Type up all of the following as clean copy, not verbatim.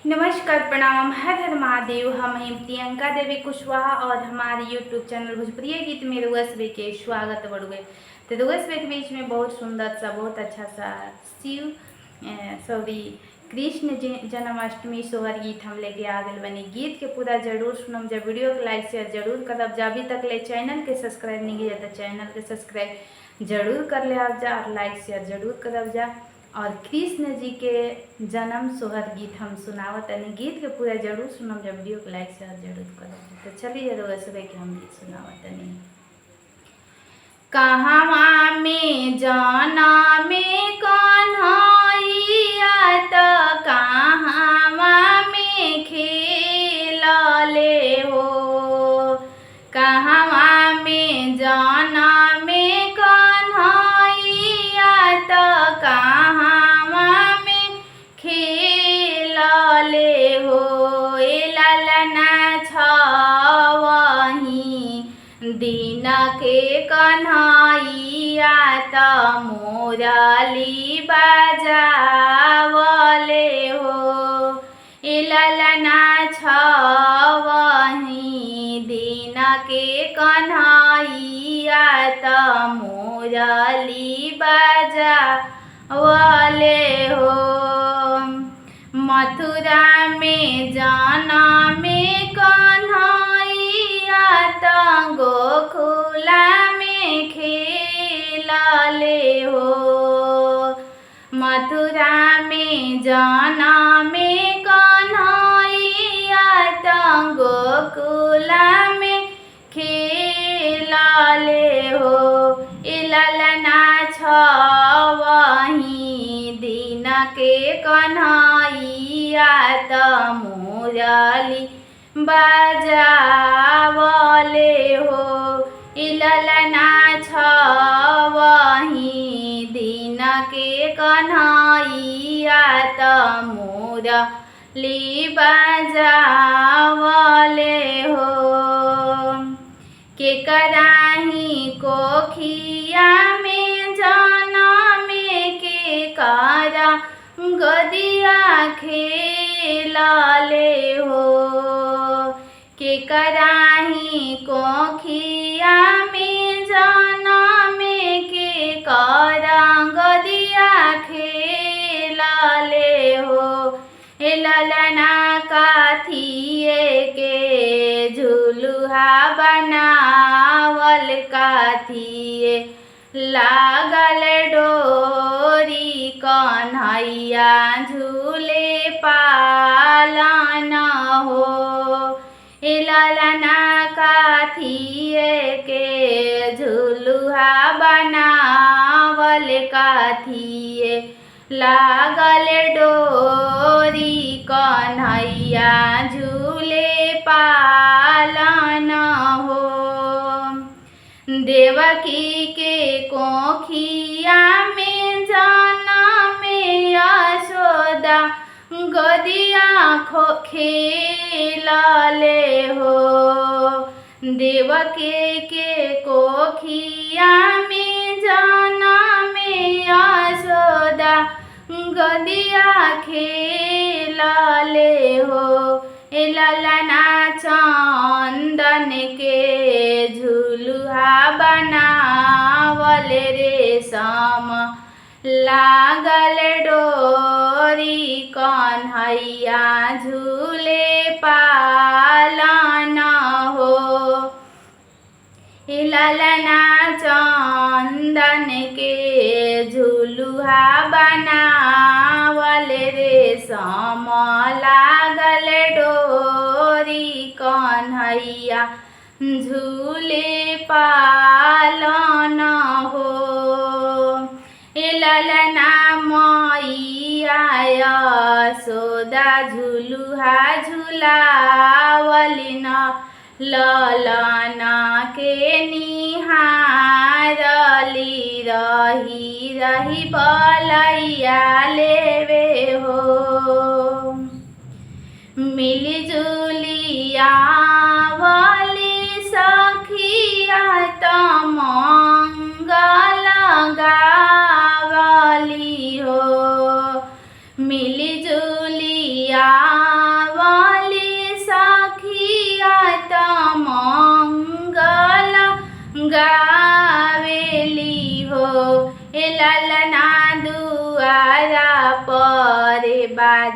नमस्कार, प्रणाम, हर हर महादेव। हम हैं प्रियंका देवी कुशवाहा और हमारे यूट्यूब चैनल भोजपुरी गीत में रउआ सभी के स्वागत बड़ुए। तो रउआ सभी के बीच में बहुत सुंदर सा, बहुत अच्छा सा कृष्ण जन्माष्टमी सोहर गीत हम लेके आ गए बनी। गीत के पूरा जरूर सुनम, जब वीडियो को लाइक शेयर जरूर करब। जब अभी तक ले चैनल के सब्सक्राइब नहीं किया तो चैनल के सब्सक्राइब जरूर कर ले आप जा और लाइक शेयर जरूर करब जा। और कृष्ण जी के जन्म सोहर गीत हम सुनावत यानी गीत के पूरा जरूर सुनम, जब वीडियो को लाइक शेयर जरूर करब। तो चलिए जरूर सुबह के हम गीत सुनावत यानी। कहाँ में जाना में कन्हैया त कहाँ में खेला ले हो। कहाँ में जाना में कन्हैया त कहाँ में खेला ले हो। ए ललना छवही दिन के कन्हैया त मोरली बजावले हो। ए ललना छवही दिन के कन्हैया त मोरली बजावले हो। मथुरा में जाना में कन्हैया त गोकुला में खेलले हो। मथुरा में जाना में कन्हैया त गोकुला में खेलले हो। ए ललना छवही दिन के कन्हैया त मोरली बजावले हो। ए ललना छवही दिन के कन्हैया त मोरली बजावले हो। के कराही कोखिया में जाना में के करा गदिया खेलले हो। के कराही कोखिया में जाना में के करा गदिया खेलले हो। ए ललना काथिए के झुलुहा बनावल काथिए लागल डोरी कन्हैया झूले पालन हो। ए ललना काथिए के झुलुहा बनावल काथिए लागल डोरी कन्हैया झूले पालन हो। देवकी के कोखिया में जाना में यशोदा गदिया खेलले हो। देवकी के कोखिया में जाना में यशोदा गदिया खेलले हो। ए ललना चंदन के झुलुहा बनावल रेशम लागल डोरी कन्हैया झूले पालन हो। ए ललना चंदन के झुलुहा बनावल रेशम लागल डोरी कन्हैया झूले पालन हो। ए ललना मैया यशोदा झुलुहा झुलावली न ललना के निहारली रही रही बलैया लेवे हो। मिलजुली आवली सखिया त मंगल गावली हो। मिलजुली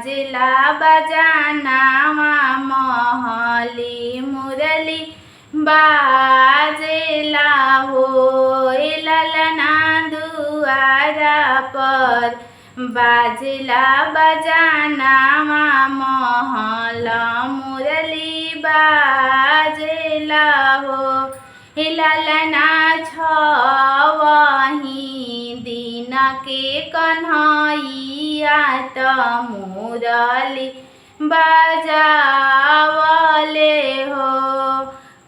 बाजला बजानावा महली मुरली बाजेला हो ललना दुआरा पर बाजला बजानावा महल मुरली बाजेला हो ललना छवही दिन के कन्हैया त मुरली बजावले हो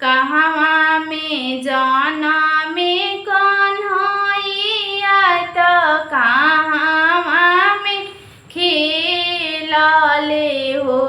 कहवा में जनमे कन्हैया त कहवा में खेलले हो।